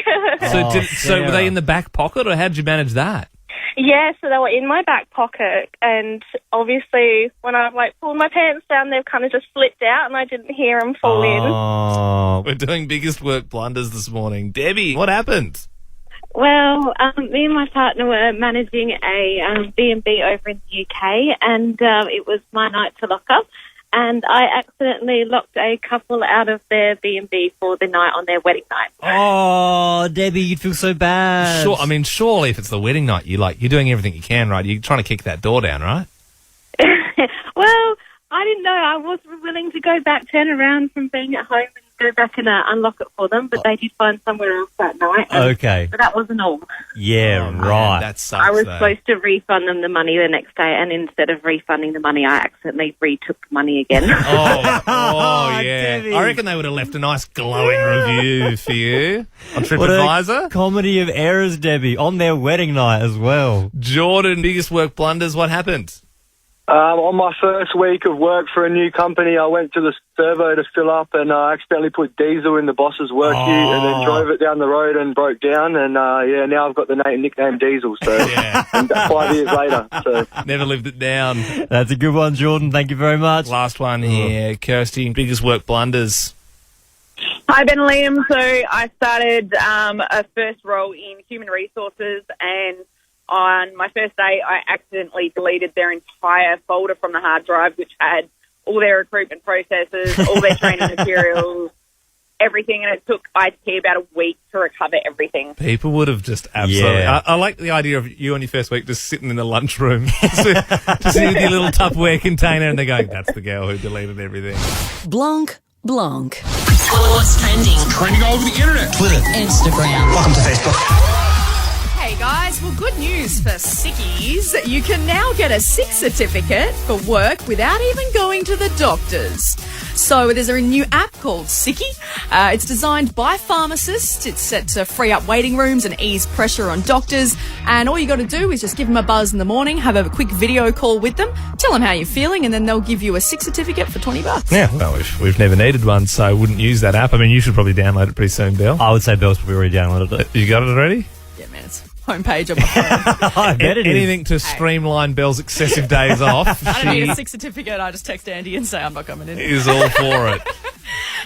[SPEAKER 4] So were they in the back pocket, or how did you manage that?
[SPEAKER 7] Yeah, so they were in my back pocket, and obviously when I pulled my pants down, they've kind of just flipped out, and I didn't hear them fall in.
[SPEAKER 4] Oh, we're doing biggest work blunders this morning. Debbie, what happened?
[SPEAKER 13] Well, me and my partner were managing a B&B over in the UK, and it was my night to lock up. And I accidentally locked a couple out of their B&B for the night on their wedding night.
[SPEAKER 2] Oh, Debbie, you'd feel so bad.
[SPEAKER 4] Sure, I mean, surely if it's the wedding night, you're doing everything you can, right? You're trying to kick that door down, right?
[SPEAKER 13] Well, I didn't know. I was willing to go back, turn around from being at home and go back and unlock it for them, but they did find somewhere else that night.
[SPEAKER 2] Okay.
[SPEAKER 13] But that wasn't all.
[SPEAKER 2] Yeah, right.
[SPEAKER 4] That sucks,
[SPEAKER 13] I was supposed to refund them the money the next day, and instead of refunding the money, I accidentally retook the money again.
[SPEAKER 4] Oh, yeah.
[SPEAKER 2] Debbie.
[SPEAKER 4] I reckon they would have left a nice glowing review for you on
[SPEAKER 2] What a
[SPEAKER 4] TripAdvisor.
[SPEAKER 2] comedy of errors, Debbie, on their wedding night as well.
[SPEAKER 4] Jordan, biggest work blunders, what happened?
[SPEAKER 14] On my first week of work for a new company, I went to the servo to fill up and I accidentally put diesel in the boss's work ute and then drove it down the road and broke down. And, now I've got the nickname Diesel. So and 5 years later. So
[SPEAKER 4] Never lived it down.
[SPEAKER 2] That's a good one, Jordan. Thank you very much.
[SPEAKER 4] Last one here. Kirsty, biggest work blunders.
[SPEAKER 15] Hi, Ben and Liam. So I started a first role in human resources, and on my first day, I accidentally deleted their entire folder from the hard drive, which had all their recruitment processes, all their training materials, everything, and it took IT about a week to recover everything.
[SPEAKER 4] People would have just absolutely...
[SPEAKER 2] Yeah.
[SPEAKER 4] I like the idea of you on your first week just sitting in the lunchroom, just with your little Tupperware container, and they're going, that's the girl who deleted everything.
[SPEAKER 11] Blanc, blanc.
[SPEAKER 16] What's trending? Trending all over the internet. Twitter. Instagram.
[SPEAKER 17] Welcome to Facebook.
[SPEAKER 18] Hey guys, well, good news for sickies. You can now get a sick certificate for work without even going to the doctors. So there's a new app called Sickie. It's designed by pharmacists. It's set to free up waiting rooms and ease pressure on doctors. And all you got to do is just give them a buzz in the morning, have a quick video call with them, tell them how you're feeling, and then they'll give you a sick certificate for $20.
[SPEAKER 4] Yeah, well, we've never needed one, so I wouldn't use that app. I mean, you should probably download it pretty soon, Bill.
[SPEAKER 2] I would say Bell's probably already downloaded it.
[SPEAKER 4] You got it already?
[SPEAKER 18] Yeah, man, it's homepage of my phone.
[SPEAKER 2] I bet it is.
[SPEAKER 4] Anything to streamline Bell's excessive days off.
[SPEAKER 18] I don't need a sick certificate. I just text Andy and say I'm not coming in.
[SPEAKER 4] Is all for it.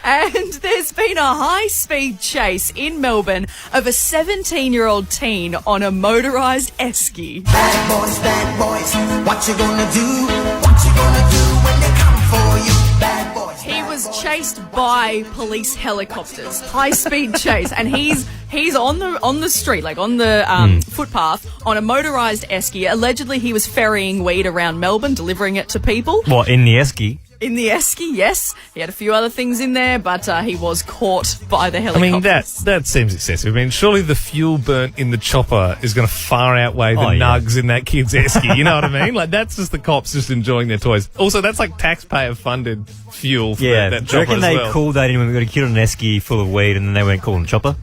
[SPEAKER 18] And there's been a high-speed chase in Melbourne of a 17-year-old teen on a motorised esky.
[SPEAKER 19] Bad boys, what you gonna do? What you gonna do when they come for you? Bad boys.
[SPEAKER 18] He was chased by police helicopters, high-speed chase, and he's on the street, like on the footpath, on a motorised esky. Allegedly, he was ferrying weed around Melbourne, delivering it to people.
[SPEAKER 2] What, in the esky?
[SPEAKER 18] In the esky, yes. He had a few other things in there, but he was caught by the helicopter.
[SPEAKER 4] I mean, that seems excessive. I mean, surely the fuel burnt in the chopper is going to far outweigh the nugs in that kid's esky. You know what I mean? Like, that's just the cops just enjoying their toys. Also, that's like taxpayer-funded fuel for that chopper.
[SPEAKER 2] I reckon
[SPEAKER 4] as
[SPEAKER 2] they
[SPEAKER 4] well.
[SPEAKER 2] called that in when we got a kid on an esky full of weed, and then they weren't calling the chopper.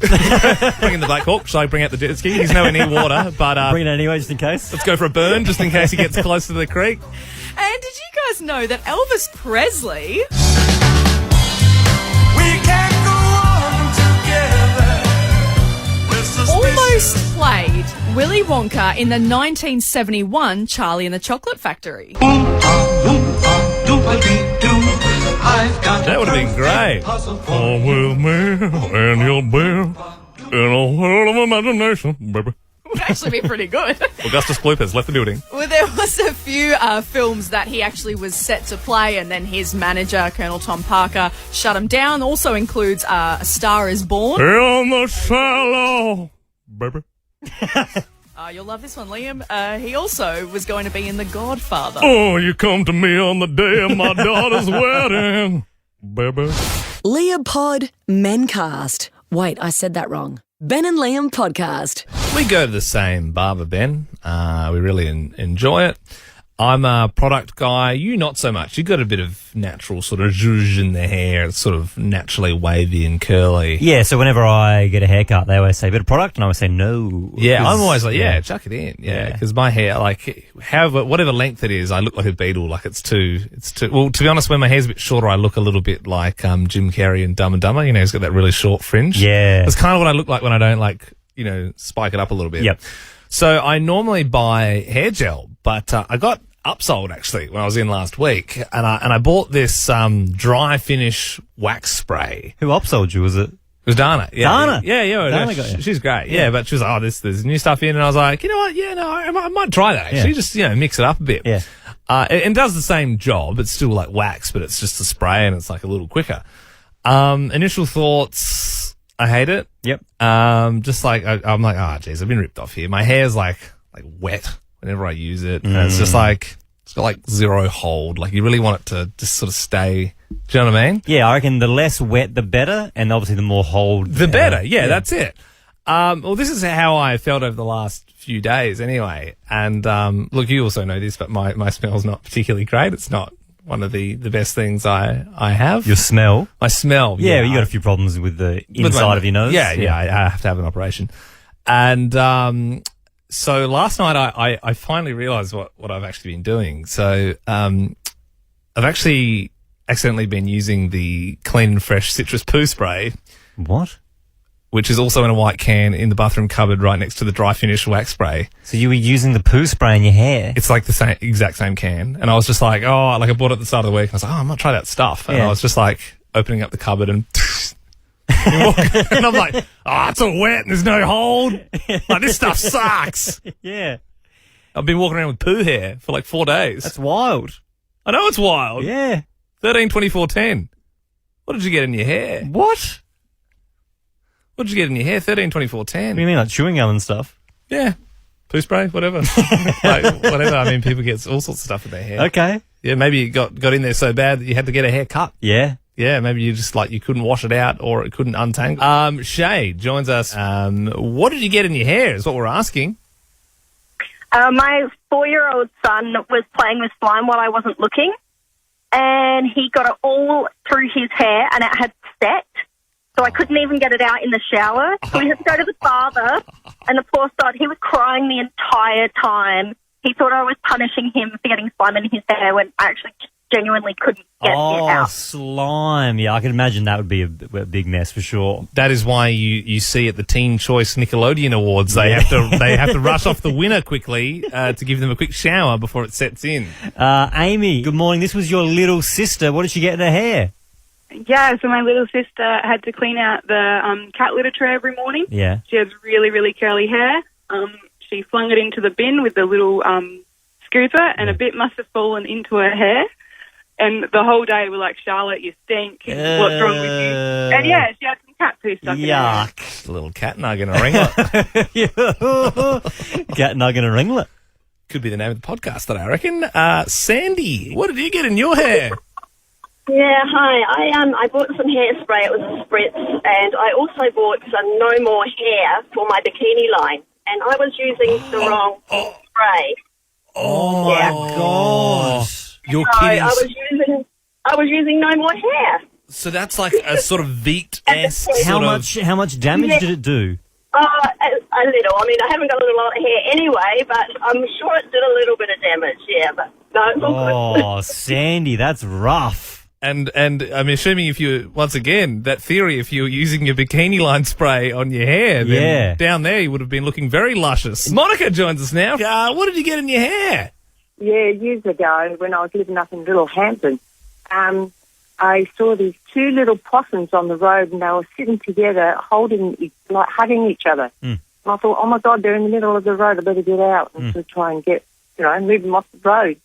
[SPEAKER 4] Bring in the Black Hawk. Shall I bring out the jet ski? He's nowhere near water, but
[SPEAKER 2] bring it anyway, just in case.
[SPEAKER 4] Let's go for a burn, just in case he gets close to the creek.
[SPEAKER 18] And did you guys know that Elvis Presley almost played Willy Wonka in the 1971 Charlie and the Chocolate Factory?
[SPEAKER 4] That would have been great. Come with me and you'll be in a world of imagination, baby.
[SPEAKER 18] Would actually be pretty good.
[SPEAKER 4] Augustus Gloop has left the building.
[SPEAKER 18] Well, there was a few films that he actually was set to play, and then his manager, Colonel Tom Parker, shut him down. Also includes A Star Is Born.
[SPEAKER 4] In the shallow, baby.
[SPEAKER 18] You'll love this one, Liam. He also was going to be in The Godfather.
[SPEAKER 4] Oh, you come to me on the day of my daughter's wedding, baby.
[SPEAKER 11] Leopod Mencast. Wait, I said that wrong. Ben and Liam Podcast.
[SPEAKER 4] We go to the same barber, Ben. We really enjoy it. I'm a product guy. You not so much. You got a bit of natural sort of zhuzh in the hair. It's sort of naturally wavy and curly.
[SPEAKER 2] Yeah, so whenever I get a haircut, they always say, bit of product, and I always say no.
[SPEAKER 4] Yeah, I'm always like, chuck it in. Yeah, because my hair, like, whatever length it is, I look like a beetle. Like, it's too. Well, to be honest, when my hair's a bit shorter, I look a little bit like Jim Carrey in Dumb and Dumber. You know, he's got that really short fringe.
[SPEAKER 2] Yeah.
[SPEAKER 4] That's kind of what I look like when I don't, like, you know, spike it up a little bit.
[SPEAKER 2] Yep.
[SPEAKER 4] So I normally buy hair gel, but I got upsold actually when I was in last week, and I bought this dry finish wax spray.
[SPEAKER 2] Who upsold you? Was it?
[SPEAKER 4] It was Dana. Yeah,
[SPEAKER 2] Dana?
[SPEAKER 4] Yeah.
[SPEAKER 2] Dana got you.
[SPEAKER 4] She's great. Yeah, but she was like, there's new stuff in, and I was like, you know what? Yeah, no, I might try that actually.
[SPEAKER 2] Yeah.
[SPEAKER 4] Just, you know, mix it up a bit.
[SPEAKER 2] Yeah.
[SPEAKER 4] It does the same job. It's still like wax, but it's just a spray, and it's like a little quicker. Initial thoughts, I hate it.
[SPEAKER 2] Yep.
[SPEAKER 4] Just like, I'm like, oh, geez, I've been ripped off here. My hair's like wet whenever I use it. And it's just like, it's got like zero hold. Like, you really want it to just sort of stay. Do you know what I mean?
[SPEAKER 2] Yeah, I reckon the less wet, the better. And obviously the more hold.
[SPEAKER 4] The better. Yeah, that's it. Well, this is how I felt over the last few days anyway. And, look, you also know this, but my smell's not particularly great. It's not one of the best things I have.
[SPEAKER 2] Your smell?
[SPEAKER 4] My smell.
[SPEAKER 2] Yeah, you got a few problems with the inside of your nose.
[SPEAKER 4] Yeah, I have to have an operation. And, so last night I finally realised what I've actually been doing. So I've actually accidentally been using the Clean and Fresh citrus poo spray.
[SPEAKER 2] What?
[SPEAKER 4] Which is also in a white can in the bathroom cupboard right next to the dry finish wax spray.
[SPEAKER 2] So you were using the poo spray in your hair?
[SPEAKER 4] It's like the exact same can. And I was just like, I bought it at the start of the week. And I was like, I might try that stuff. And I was just like opening up the cupboard and and I'm like, it's all wet and there's no hold. Like, this stuff sucks.
[SPEAKER 2] Yeah.
[SPEAKER 4] I've been walking around with poo hair for like 4 days.
[SPEAKER 2] That's wild.
[SPEAKER 4] I know it's wild.
[SPEAKER 2] Yeah.
[SPEAKER 4] 13, 24, 10. What did you get in your hair?
[SPEAKER 2] What?
[SPEAKER 4] What did you get in your hair? 13, 24, 10.
[SPEAKER 2] What do you mean, like chewing gum and stuff?
[SPEAKER 4] Yeah. Poo spray, whatever. Like, whatever. I mean, people get all sorts of stuff in their hair.
[SPEAKER 2] Okay.
[SPEAKER 4] Yeah, maybe you got in there so bad that you had to get a haircut.
[SPEAKER 2] Yeah.
[SPEAKER 4] Yeah, maybe you just you couldn't wash it out or it couldn't untangle. Shay joins us. What did you get in your hair is what we're asking.
[SPEAKER 17] My 4-year-old son was playing with slime while I wasn't looking, and he got it all through his hair, and it had set, so I couldn't even get it out in the shower. So we had to go to the father, and the poor sod, he was crying the entire time. He thought I was punishing him for getting slime in his hair when I actually genuinely couldn't get it out.
[SPEAKER 2] Slime. Yeah, I can imagine that would be a big mess for sure.
[SPEAKER 4] That is why you see at the Teen Choice Nickelodeon Awards, they have to rush off the winner quickly to give them a quick shower before it sets in.
[SPEAKER 2] Amy, good morning. This was your little sister. What did she get in her hair?
[SPEAKER 19] Yeah, so my little sister had to clean out the cat litter tray every morning.
[SPEAKER 2] Yeah.
[SPEAKER 19] She has really, really curly hair. She flung it into the bin with the little scooper, and a bit must have fallen into her hair. And the whole day we're like, Charlotte, you stink. What's wrong with you? And yeah, she had some cat poo stuck in her.
[SPEAKER 2] Yuck.
[SPEAKER 4] A little cat nug and a ringlet.
[SPEAKER 2] Cat nug and a ringlet.
[SPEAKER 4] Could be the name of the podcast, that I reckon. Sandy, what did you get in your hair?
[SPEAKER 17] Yeah, hi. I bought some hairspray. It was a spritz, and I also bought some No More Hair for my bikini line. And I was using the wrong spray.
[SPEAKER 4] Oh
[SPEAKER 17] Yeah.
[SPEAKER 4] my God! Your
[SPEAKER 17] So
[SPEAKER 4] kitties.
[SPEAKER 17] I was using No More Hair.
[SPEAKER 4] So that's like a sort of Veet-esque
[SPEAKER 2] How
[SPEAKER 4] sort
[SPEAKER 2] much damage did it do?
[SPEAKER 17] A little. I mean, I haven't got a lot of hair anyway, but I'm sure it did a little bit of damage. Yeah, but no, it's all good.
[SPEAKER 2] Oh, Sandy, that's rough.
[SPEAKER 4] And I'm assuming if you, once again, that theory, if you were using your bikini line spray on your hair, then
[SPEAKER 2] Yeah.
[SPEAKER 4] down there you would have been looking very luscious. Monica joins us now. What did you get in your hair?
[SPEAKER 20] Yeah, years ago when I was living up in Little Hampton, I saw these two little possums on the road and they were sitting together, like hugging each other. And I thought, oh my God, they're in the middle of the road. I better get out and to try and get, move them off the road.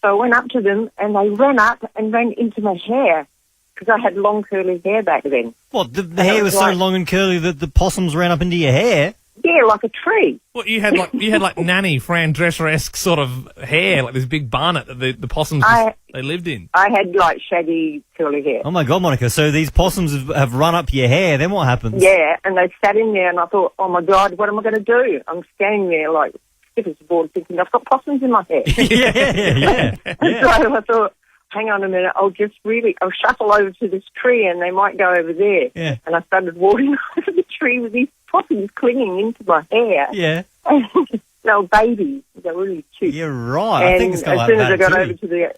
[SPEAKER 20] So I went up to them and they ran up and ran into my hair because I had long curly hair back then.
[SPEAKER 2] What, the hair was so long and curly that the possums ran up into your hair?
[SPEAKER 20] Yeah, like a tree.
[SPEAKER 4] What you had like nanny Fran Drescher-esque sort of hair, like this big barnet that the possums they lived in.
[SPEAKER 20] I had like shaggy curly hair.
[SPEAKER 2] Oh my God, Monica, so these possums have run up your hair, then what happens?
[SPEAKER 20] Yeah, and they sat in there and I thought, oh my God, what am I going to do? I'm standing there like stiff as a board thinking, I've got possums in my hair.
[SPEAKER 2] yeah.
[SPEAKER 20] So I thought, hang on a minute, I'll shuffle over to this tree and they might go over there.
[SPEAKER 2] Yeah.
[SPEAKER 20] And I started walking over the tree with these possums clinging into my hair.
[SPEAKER 2] Yeah.
[SPEAKER 20] They were babies. They were really cute.
[SPEAKER 2] You're right.
[SPEAKER 20] And
[SPEAKER 2] I think it's got
[SPEAKER 20] as
[SPEAKER 2] like
[SPEAKER 20] soon as
[SPEAKER 2] that
[SPEAKER 20] I got
[SPEAKER 2] too.
[SPEAKER 20] over to the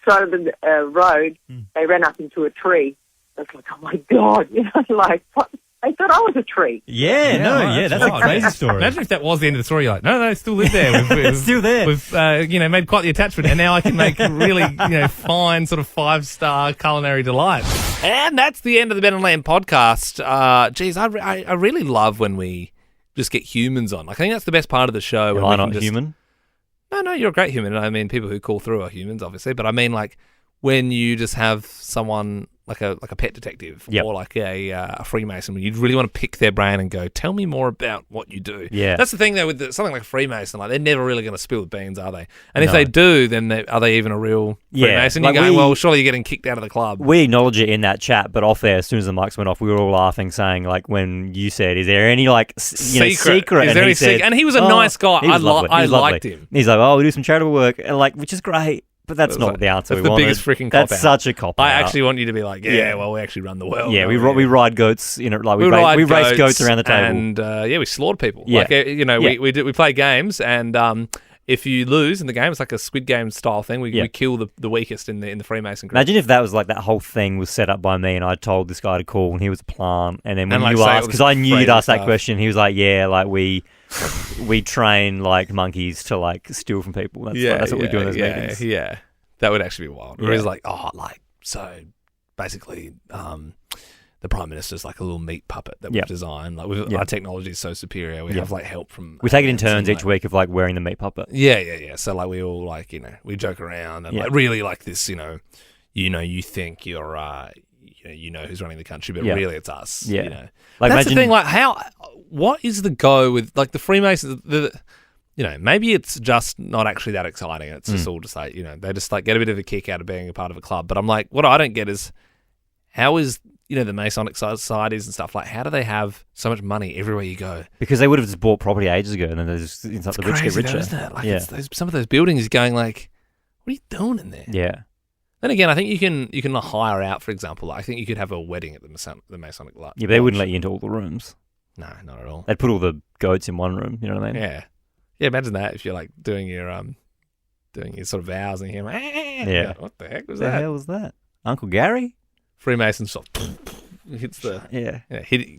[SPEAKER 20] side of the road, they ran up into a tree. I was like, oh my God, like, what? They thought I was a tree.
[SPEAKER 2] Yeah, that's a crazy story.
[SPEAKER 4] Imagine if that was the end of the story. You're like, no, still live there. We've
[SPEAKER 2] Still there.
[SPEAKER 4] We've made quite the attachment, and now I can make really fine sort of 5-star culinary delights. And that's the end of the Ben and Lamb podcast. Geez, I really love when we just get humans on. Like, I think that's the best part of the show.
[SPEAKER 2] Am I not human?
[SPEAKER 4] No, you're a great human. I mean, people who call through are humans, obviously. But I mean, like, when you just have someone like a pet detective or like a freemason, when you really want to pick their brain and go, tell me more about what you do.
[SPEAKER 2] Yeah.
[SPEAKER 4] That's the thing, though, with something like a freemason. Like, they're never really going to spill the beans, are they? And if they do, then are they even a real freemason?
[SPEAKER 2] Like
[SPEAKER 4] You're going, well, surely you're getting kicked out of the club.
[SPEAKER 2] We acknowledge it in that chat, but off there, as soon as the mics went off, we were all laughing, saying, like, when you said, is there any, like, secret?
[SPEAKER 4] Is there any secret? And he was a nice guy.
[SPEAKER 2] I
[SPEAKER 4] liked him.
[SPEAKER 2] He's like, oh, we do some charitable work, and like, which is great. But that's not the answer
[SPEAKER 4] That's
[SPEAKER 2] we
[SPEAKER 4] the
[SPEAKER 2] wanted.
[SPEAKER 4] biggest freaking cop out.
[SPEAKER 2] That's such a cop out.
[SPEAKER 4] I actually want you to be like, well, we actually run the world.
[SPEAKER 2] Yeah, we ride goats. We race goats around the table,
[SPEAKER 4] and we slaughter people.
[SPEAKER 2] Yeah.
[SPEAKER 4] Like we play games, and if you lose in the game, it's like a Squid Game style thing. We kill the weakest in the Freemason group.
[SPEAKER 2] Imagine if that was like that whole thing was set up by me, and I told this guy to call, and he was a plant, and then when you asked, because I knew you'd ask that question, he was like, yeah, like we train like monkeys to like steal from people. That's what we do in those meetings.
[SPEAKER 4] Yeah. That would actually be wild. Where it's like, so basically, the Prime Minister's like a little meat puppet that we've designed. Like, our technology is so superior. We have like help from.
[SPEAKER 2] We take it in turns each week of like wearing the meat puppet.
[SPEAKER 4] Yeah. So like we all like we joke around and like really like this. You think you're who's running the country, but really it's us.
[SPEAKER 2] Yeah.
[SPEAKER 4] Like, that's the thing. Like, what is the go with like the Freemasons? Maybe it's just not actually that exciting. It's just all just like, they just like get a bit of a kick out of being a part of a club. But I'm like, what I don't get is how is, the Masonic societies and stuff, like how do they have so much money everywhere you go?
[SPEAKER 2] Because they would have just bought property ages ago and then they just, the rich get richer.
[SPEAKER 4] Though, isn't it? Like it's some of those buildings going like, what are you doing in there?
[SPEAKER 2] Yeah.
[SPEAKER 4] Then again, I think you can hire out, for example. I think you could have a wedding at the Masonic Lodge.
[SPEAKER 2] Yeah, but they wouldn't let you into all the rooms.
[SPEAKER 4] No, not at all.
[SPEAKER 2] They'd put all the goats in one room, you know what I mean?
[SPEAKER 4] Yeah. Yeah, imagine that if you're like doing your sort of vows and you're like, like, what the heck was that?
[SPEAKER 2] The hell was that? Uncle Gary?
[SPEAKER 4] Freemason sort of hits the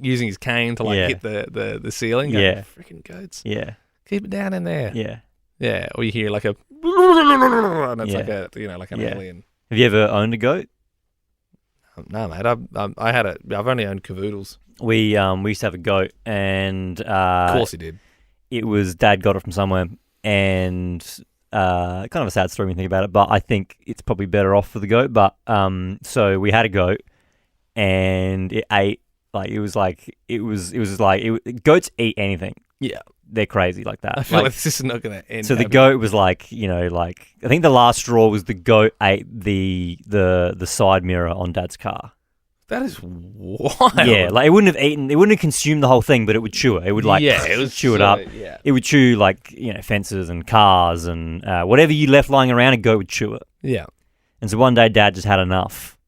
[SPEAKER 4] using his cane to like hit the ceiling. Going, freaking goats.
[SPEAKER 2] Yeah.
[SPEAKER 4] Keep it down in there.
[SPEAKER 2] Yeah.
[SPEAKER 4] Yeah. Or you hear like a and it's like a like an alien.
[SPEAKER 2] Have you ever owned a goat?
[SPEAKER 4] No, mate. I've only owned cavoodles.
[SPEAKER 2] We used to have a goat, and
[SPEAKER 4] of course he did.
[SPEAKER 2] It was Dad got it from somewhere, and kind of a sad story when you think about it, but I think it's probably better off for the goat. But so we had a goat, and it ate goats eat anything.
[SPEAKER 4] Yeah.
[SPEAKER 2] They're crazy like that.
[SPEAKER 4] I feel like this is not going to end.
[SPEAKER 2] So the goat was I think the last straw was the goat ate the side mirror on Dad's car.
[SPEAKER 4] That is wild.
[SPEAKER 2] Yeah, it wouldn't have consumed the whole thing, but it would chew it. It would chew it up.
[SPEAKER 4] Yeah.
[SPEAKER 2] It would chew fences and cars and whatever you left lying around, a goat would chew it.
[SPEAKER 4] Yeah.
[SPEAKER 2] And so one day Dad just had enough,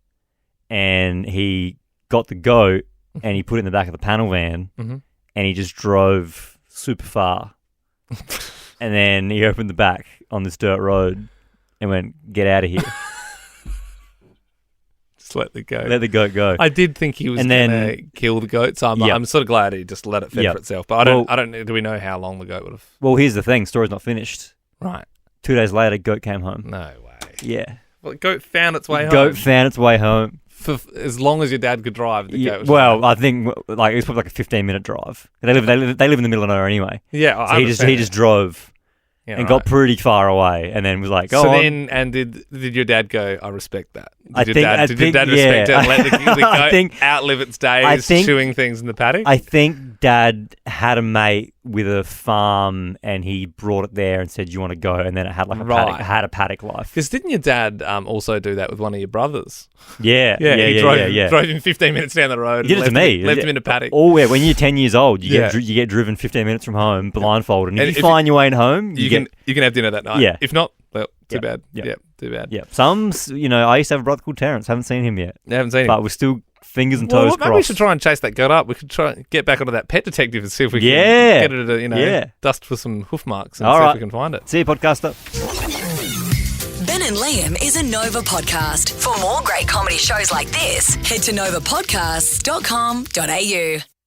[SPEAKER 2] and he got the goat and he put it in the back of the panel van, and he just drove super far. And then he opened the back on this dirt road and went, "Get out of here."
[SPEAKER 4] Just let the goat
[SPEAKER 2] go.
[SPEAKER 4] I did think he was going to kill the goat, so I'm sort of glad he just let it fend for itself. But I don't. Do we know how long the goat would have?
[SPEAKER 2] Well, here's the thing. Story's not finished.
[SPEAKER 4] Right.
[SPEAKER 2] 2 days later, goat came home.
[SPEAKER 4] No way.
[SPEAKER 2] Yeah.
[SPEAKER 4] Well, the goat found its way home.
[SPEAKER 2] Goat found its way home.
[SPEAKER 4] For as long as your dad could drive, the goat was
[SPEAKER 2] well, I think it was probably a 15-minute drive. They live in the middle of nowhere anyway.
[SPEAKER 4] Yeah,
[SPEAKER 2] so he just drove and got pretty far away, and then was like, "Go on."
[SPEAKER 4] And did your dad go, "I respect that"? Did
[SPEAKER 2] Did
[SPEAKER 4] your dad respect it and let the goat outlive its days chewing things in the paddock?
[SPEAKER 2] I think Dad had a mate with a farm, and he brought it there and said, "Do you want to go?" And then it had a paddock life.
[SPEAKER 4] Because didn't your dad also do that with one of your brothers?
[SPEAKER 2] Yeah,
[SPEAKER 4] he drove him 15 minutes down the road.
[SPEAKER 2] He did it to me.
[SPEAKER 4] Left him in a paddock.
[SPEAKER 2] Oh yeah, when you're 10 years old, you get driven 15 minutes from home, blindfolded, and if you find your way home, you
[SPEAKER 4] can have dinner that night.
[SPEAKER 2] Yeah.
[SPEAKER 4] If not, well, too bad. Yeah, too bad.
[SPEAKER 2] Yeah. Some, I used to have a brother called Terrence. Haven't seen him yet.
[SPEAKER 4] I haven't seen him.
[SPEAKER 2] But we're still fingers and toes crossed.
[SPEAKER 4] Maybe we should try and chase that goat up. We could try and get back onto that pet detective and see if we can get it to, dust for some hoof marks and see if we can find it.
[SPEAKER 2] See you, podcaster.
[SPEAKER 11] Ben and Liam is a Nova podcast. For more great comedy shows like this, head to novapodcasts.com.au.